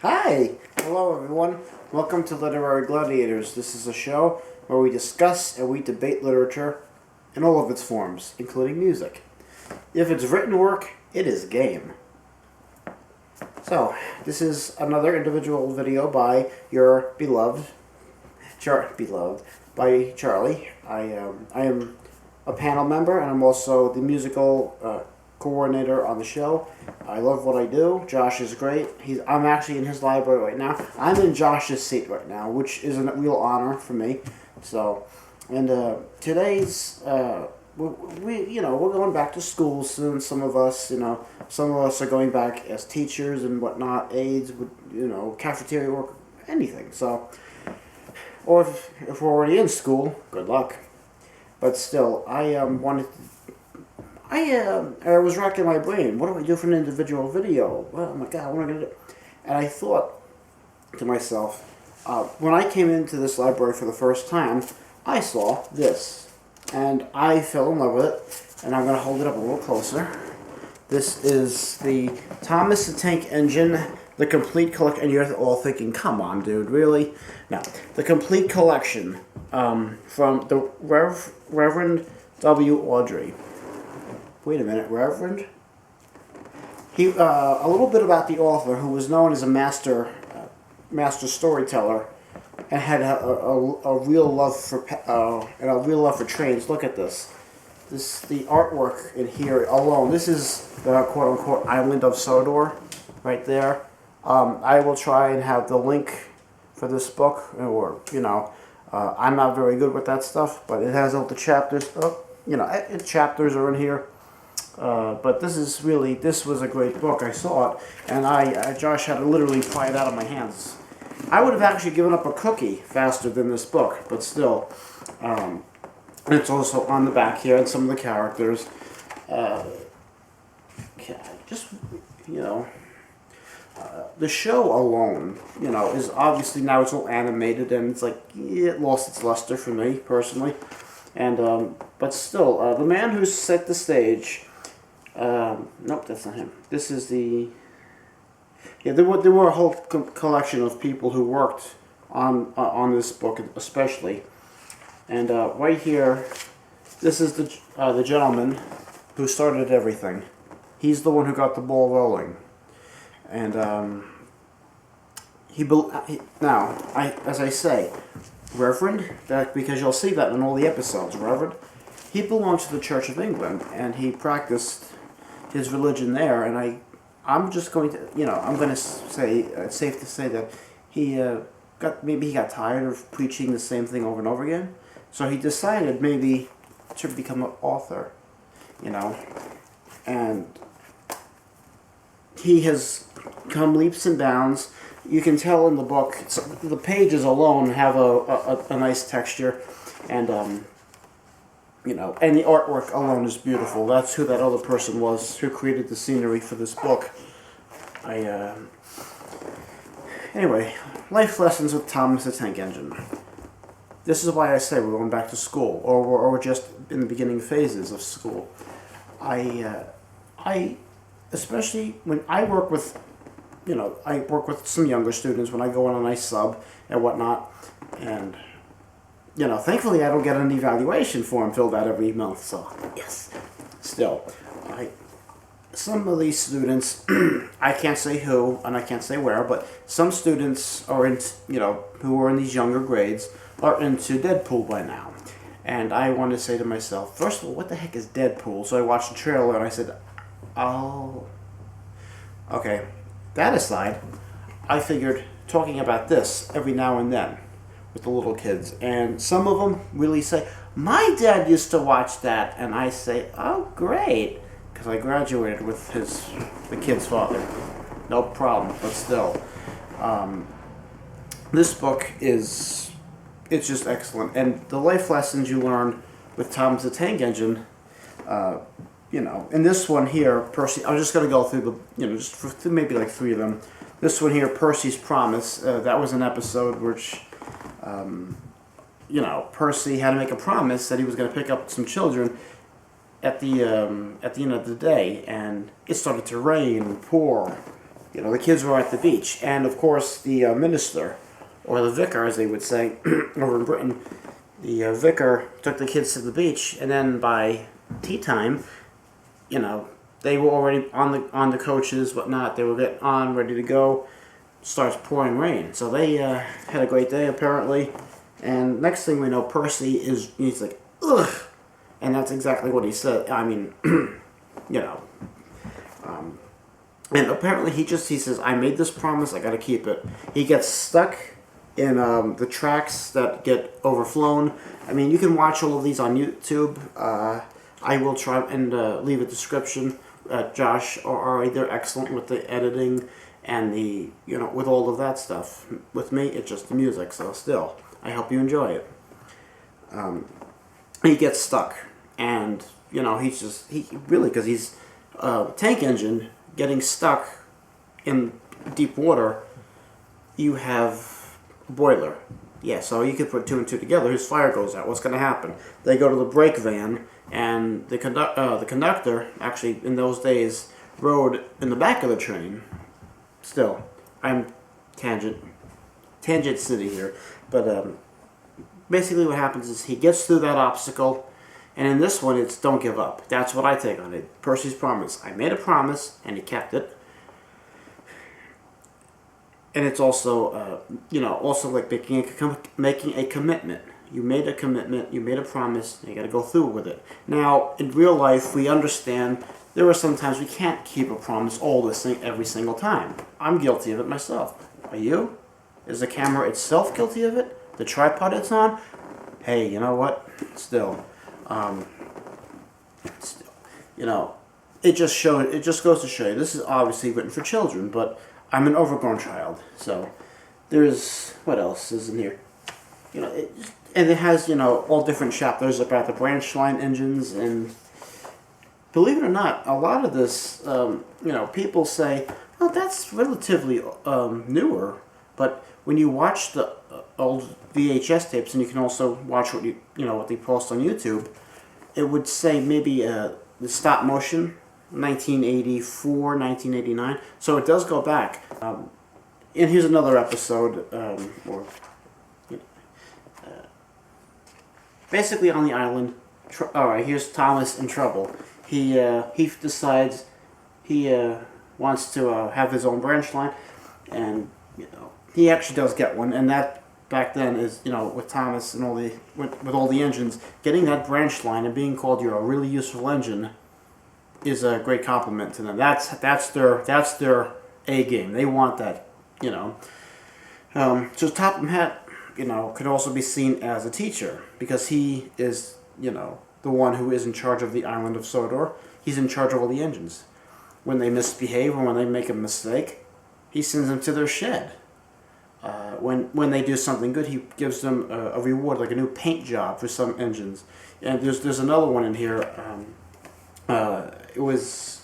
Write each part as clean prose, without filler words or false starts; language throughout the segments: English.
Hi! Hello everyone. Welcome to Literary Gladiators. This is a show where we discuss and we debate literature in all of its forms, including music. If it's written work, it is game. So, this is another individual video by your beloved by Charlie. I am a panel member and I'm also the musical coordinator on the show. I love what I do. Josh is great. I'm actually in his library right now. I'm in Josh's seat right now, which is a real honor for me. So, and today's we're going back to school soon. Some of us are going back as teachers and whatnot, aides, cafeteria work, anything. So, or if we're already in school, good luck. But still, I was racking my brain. What do I do for an individual video? Well, oh my God, what am I going to do? And I thought to myself, when I came into this library for the first time, I saw this. And I fell in love with it. And I'm going to hold it up a little closer. This is the Thomas the Tank Engine, the complete collection. And you're all thinking, come on, dude, really? No. The complete collection from the Reverend W. Awdry. Wait a minute, Reverend? A little bit about the author, who was known as a master storyteller, and had a real love for trains. Look at this. The artwork in here alone. This is the quote unquote island of Sodor, right there. I will try and have the link for this book, or I'm not very good with that stuff, but it has all the chapters. Chapters are in here. But this was a great book. I saw it, and Josh had to literally pry it out of my hands. I would have actually given up a cookie faster than this book, but still. It's also on the back here, and some of the characters. The show alone, is obviously now it's all animated, and it's like, it lost its luster for me, personally. And, but still, the man who set the stage... nope, that's not him. This is the... Yeah, there were a whole collection of people who worked on this book, especially. And right here, this is the gentleman who started everything. He's the one who got the ball rolling. And as I say, Reverend, because you'll see that in all the episodes, Reverend, he belonged to the Church of England, and he practiced his religion there, and I'm just going to, I'm going to say, it's safe to say that he got tired of preaching the same thing over and over again, so he decided maybe to become an author, and he has come leaps and bounds. You can tell in the book, the pages alone have a nice texture, and and the artwork alone is beautiful. That's who that other person was who created the scenery for this book. Anyway, life lessons with Thomas the Tank Engine. This is why I say we're going back to school, or we're just in the beginning phases of school. Especially when I work with, some younger students when I go on a nice sub and whatnot, and thankfully I don't get an evaluation form filled out every month, so yes. Still, some of these students, I can't say who and I can't say where, but some students are who are in these younger grades are into Deadpool by now. And I want to say to myself, first of all, what the heck is Deadpool? So I watched the trailer and I said, oh, okay. That aside, I figured talking about this every now and then with the little kids, and some of them really say, my dad used to watch that, and I say, oh great, because I graduated with the kid's father. No problem, but still, this book it's just excellent, and the life lessons you learn with Thomas the Tank Engine, in this one here, Percy, I'm just going to go through just for maybe like 3 of them. This one here, Percy's Promise, that was an episode which, Percy had to make a promise that he was going to pick up some children at the end of the day, and it started to rain and pour, the kids were at the beach, and of course the minister, or the vicar, as they would say over in Britain, the vicar took the kids to the beach, and then by tea time, they were already on the coaches, whatnot. They were getting on, ready to go. Starts pouring rain, so they had a great day apparently. And next thing we know, Percy he's like, ugh, and that's exactly what he said. I mean, and apparently he says, I made this promise, I got to keep it. He gets stuck in the tracks that get overflown. I mean, you can watch all of these on YouTube. I will try and leave a description. Josh or Ari, they're excellent with the editing and with all of that stuff. With me, it's just the music, so still, I hope you enjoy it. He gets stuck, and, because he's tank engine getting stuck in deep water, you have boiler. Yeah, so you could put two and two together. His fire goes out. What's going to happen? They go to the brake van, and the conductor, actually, in those days, rode in the back of the train. Still, I'm tangent city here. But basically what happens is he gets through that obstacle, and in this one, it's don't give up. That's what I take on it. Percy's promise. I made a promise, and he kept it. And it's also, also like making a commitment. You made a commitment, you made a promise, and you got to go through with it. Now, in real life, we understand there are some times we can't keep a promise every single time. I'm guilty of it myself. Are you? Is the camera itself guilty of it? The tripod it's on? Hey, you know what? Still, it just goes to show you, this is obviously written for children, but I'm an overgrown child, so there's, what else is in here? And it has, all different chapters about the branch line engines, and believe it or not, a lot of this, people say, oh, that's relatively newer, but when you watch the old VHS tapes, and you can also watch what they post on YouTube, it would say maybe the stop motion, 1984, 1989. So it does go back. And here's another episode, basically on the island. Alright, here's Thomas in trouble. He decides he wants to have his own branch line, and he actually does get one. And that back then is with Thomas and with all the engines, getting that branch line and being called you're a really useful engine is a great compliment to them. That's their A game. They want that, So Topham Hatt, could also be seen as a teacher, because he is, the one who is in charge of the island of Sodor. He's in charge of all the engines. When they misbehave or when they make a mistake, he sends them to their shed. When they do something good, he gives them a reward, like a new paint job for some engines. And there's another one in here. It was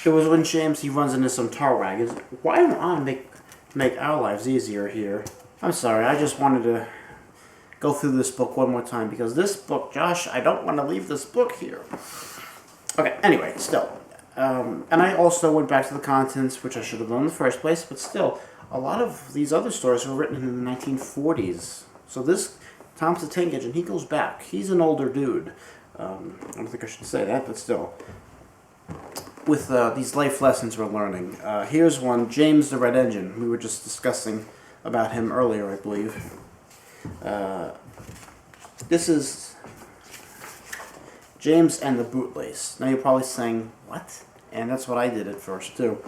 it was when James, he runs into some tar wagons. Why don't I make our lives easier here? I'm sorry, I just wanted to go through this book one more time, because this book, Josh, I don't want to leave this book here. Okay, anyway, still. And I also went back to the contents, which I should have done in the first place, but still, a lot of these other stories were written in the 1940s. So this, Thomas the Tank Engine, he goes back. He's an older dude. I don't think I should say that, but still. With these life lessons we're learning. Here's one, James the Red Engine. We were just discussing about him earlier, I believe. This is James and the Bootlace. Now you're probably saying, what? And that's what I did at first, too.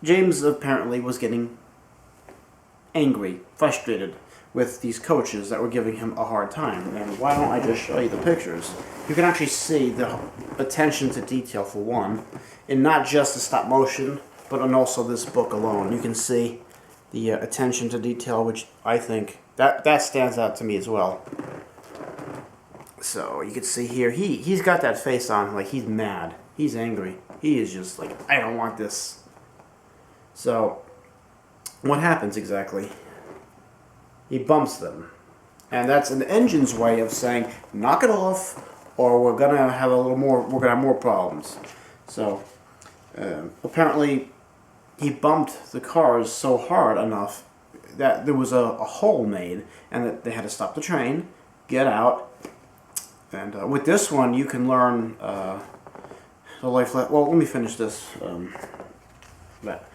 James apparently was getting angry, frustrated with these coaches that were giving him a hard time. And why don't I just show you the pictures? You can actually see the attention to detail, for one, in not just the stop motion, but in also this book alone. You can see the attention to detail, which I think, that stands out to me as well. So you can see here, he's got that face on, like he's mad. He's angry. He is just like, I don't want this. So, what happens exactly? He bumps them. And that's an engine's way of saying, knock it off, or we're gonna have a little more. We're gonna have more problems. So apparently, he bumped the cars so hard enough that there was a hole made, and that they had to stop the train, get out, and with this one you can learn the life. Well, let me finish this. But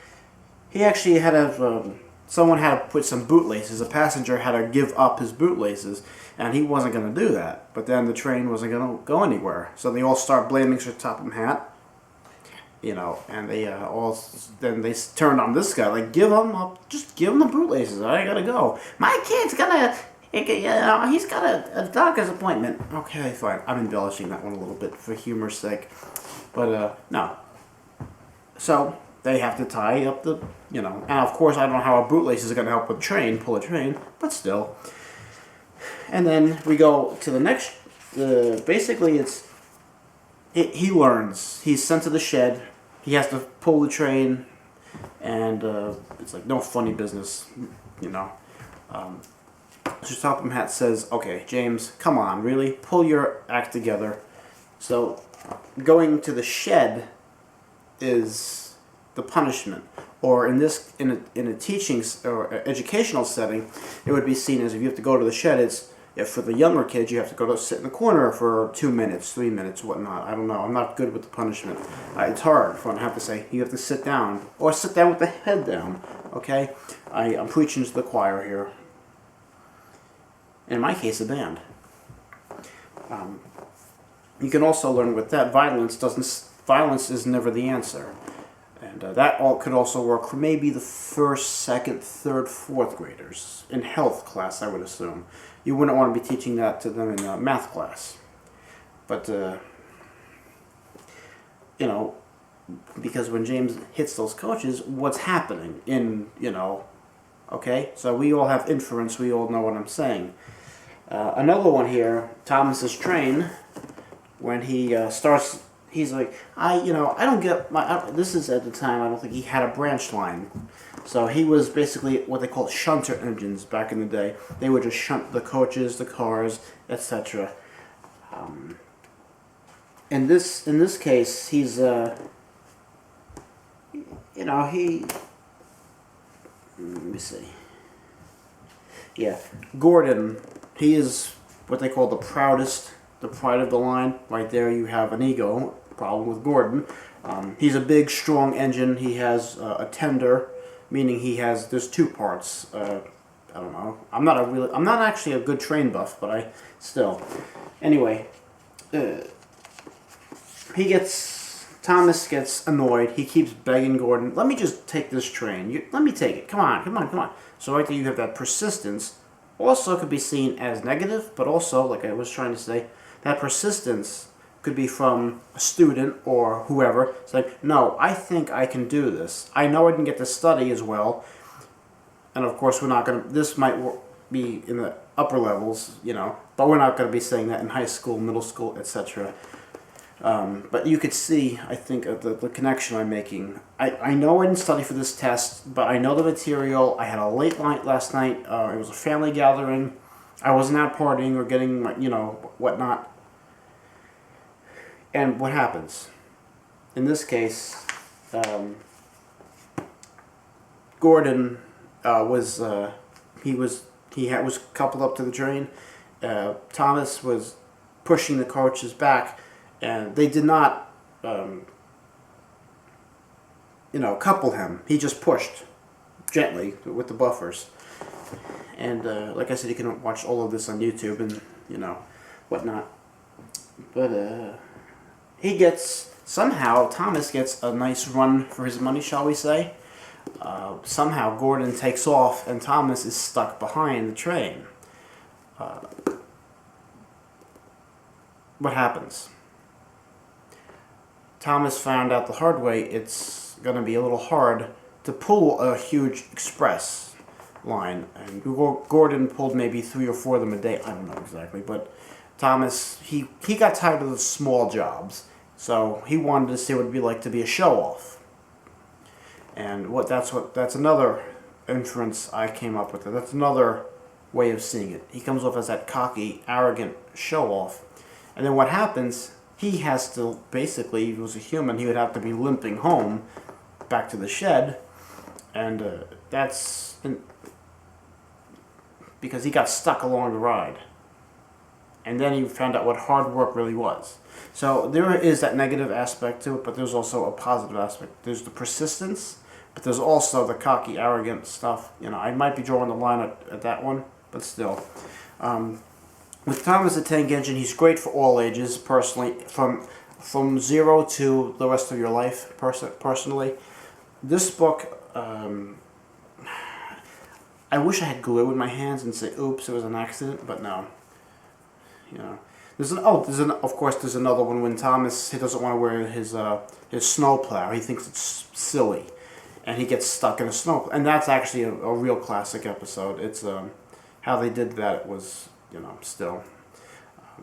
he actually had to. Someone had to put some bootlaces. A passenger had to give up his bootlaces, and he wasn't going to do that. But then the train wasn't going to go anywhere, so they all start blaming Sir Topham Hatt. And they then they turned on this guy, like, give him up, just give him the bootlaces. I gotta go. My kid's gonna, he's got a doctor's appointment. Okay, fine. I'm embellishing that one a little bit for humor's sake, but no. So they have to tie up the, and of course I don't know how a bootlace is gonna help with pull a train, but still. And then we go to the next. Basically, he learns. He's sent to the shed. He has to pull the train, and it's like no funny business, Sir Topham Hatt says, "Okay, James, come on, really, pull your act together." So, going to the shed is the punishment, or in a teaching or educational setting, it would be seen as if you have to go to the shed. If for the younger kids, you have to go to sit in the corner for 2 minutes, 3 minutes, whatnot. I don't know. I'm not good with the punishment. It's hard for I have to say. You have to sit down, or sit down with the head down. Okay, I'm preaching to the choir here. In my case, a band. You can also learn with that violence is never the answer, and that could also work for maybe the first, second, third, fourth graders in health class. I would assume. You wouldn't want to be teaching that to them in math class. But, because when James hits those coaches, what's happening okay? So we all have inference, we all know what I'm saying. Another one here, Thomas's train, when he starts, he's like, I don't get this is at the time, I don't think he had a branch line. So he was basically what they called shunter engines back in the day. They would just shunt the coaches, the cars, etc. In this case, he's let me see. Yeah, Gordon. He is what they call the proudest, the pride of the line. Right there, you have an ego problem with Gordon. He's a big, strong engine. He has a tender. Meaning there's two parts. I don't know. I'm not actually a good train buff, but anyway, Thomas gets annoyed. He keeps begging Gordon, let me just take this train. Let me take it. Come on. So right there you have that persistence. Also could be seen as negative, but also, like I was trying to say, that persistence could be from a student or whoever. It's like, no, I think I can do this. I know I can get to study as well. And of course, this might be in the upper levels, but we're not going to be saying that in high school, middle school, etc. But you could see, I think, the connection I'm making. I know I didn't study for this test, but I know the material. I had a late night last night. It was a family gathering. I wasn't out partying or getting, whatnot. And what happens? In this case, Gordon was coupled up to the train. Thomas was pushing the coaches back, and they did not, couple him. He just pushed gently with the buffers. And like I said, you can watch all of this on YouTube and whatnot. But Thomas gets a nice run for his money, shall we say. Somehow Gordon takes off and Thomas is stuck behind the train. What happens? Thomas found out the hard way it's going to be a little hard to pull a huge express line. And Gordon pulled maybe 3 or 4 of them a day. I don't know exactly, but Thomas, he got tired of the small jobs. So he wanted to see what it'd be like to be a show-off. And that's another inference I came up with. That's another way of seeing it. He comes off as that cocky, arrogant show-off. And then what happens, he has to, basically, if he was a human, he would have to be limping home back to the shed. And that's because he got stuck along the ride. And then he found out what hard work really was. So there is that negative aspect to it, but there's also a positive aspect. There's the persistence, but there's also the cocky, arrogant stuff. You know, I might be drawing the line at that one, but still. With Thomas the Tank Engine, he's great for all ages, personally, from 0 to the rest of your life, personally. This book, I wish I had glue in my hands and say, oops, it was an accident, but no. You know, of course, there's another one when Thomas, he doesn't want to wear his snowplow. He thinks it's silly, and he gets stuck in a snow. And that's actually a real classic episode. It's how they did that was, you know, still.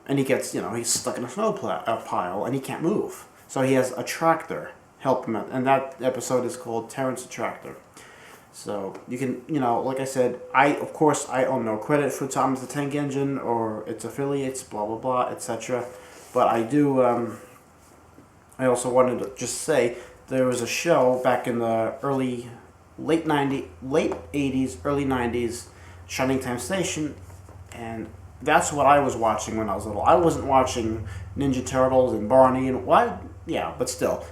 And he gets, you know, he's stuck in a snow pile, and he can't move. So he has a tractor help him out, and that episode is called Terence the Tractor. So you can, you know, like I said, I own no credit for Thomas the Tank Engine or its affiliates, blah blah blah, etc. But I do. I also wanted to just say there was a show back in the late 80s, early 90s, Shining Time Station, and that's what I was watching when I was little. I wasn't watching Ninja Turtles and Barney and what? Yeah, but still.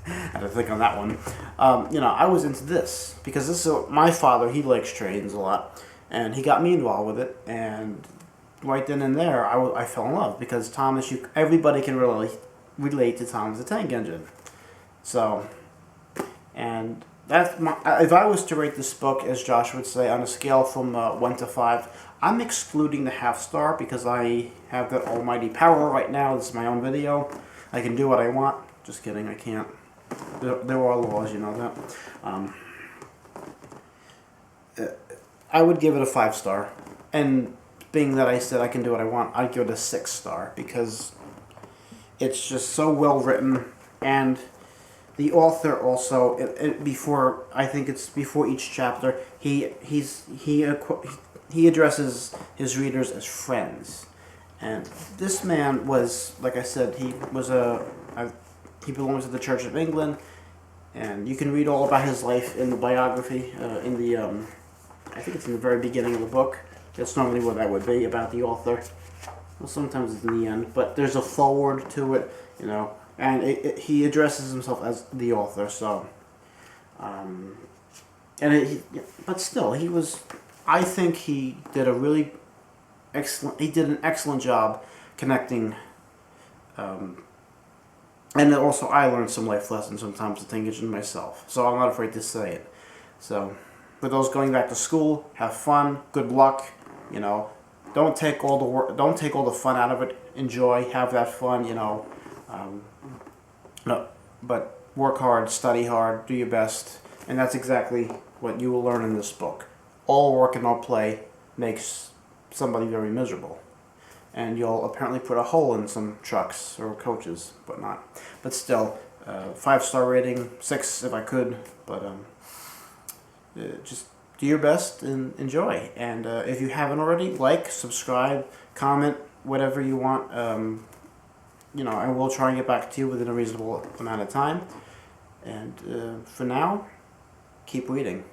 I had to think on that one. You know, I was into this because this is my father. He likes trains a lot, and he got me involved with it. And right then and there, I fell in love because Thomas. Everybody can relate to Thomas the Tank Engine. So, and that's if I was to rate this book, as Josh would say, on a scale from 1 to 5, I'm excluding the half star because I have that almighty power right now. This is my own video. I can do what I want. Just kidding, I can't. There are laws, you know that. I would give it a 5 star. And being that I said I can do what I want, I'd give it a 6 star because it's just so well written. And the author also, before each chapter, he addresses his readers as friends. And this man was, like I said, he belongs to the Church of England, and you can read all about his life in the biography, I think it's in the very beginning of the book. That's normally what that would be about the author. Well, sometimes it's in the end, but there's a foreword to it, you know, and he addresses himself as the author, so, but still, I think he did an excellent job connecting, and also I learned some life lessons sometimes to Tank Engine myself, so I'm not afraid to say it. So, for those going back to school, have fun, good luck, you know, don't take all the fun out of it, enjoy, have that fun, you know, but work hard, study hard, do your best, and that's exactly what you will learn in this book. All work and no play makes somebody very miserable. And you'll apparently put a hole in some trucks or coaches, but not. But still, 5-star rating, 6 if I could, but just do your best and enjoy. And if you haven't already, like, subscribe, comment, whatever you want. You know, I will try and get back to you within a reasonable amount of time. And for now, keep reading.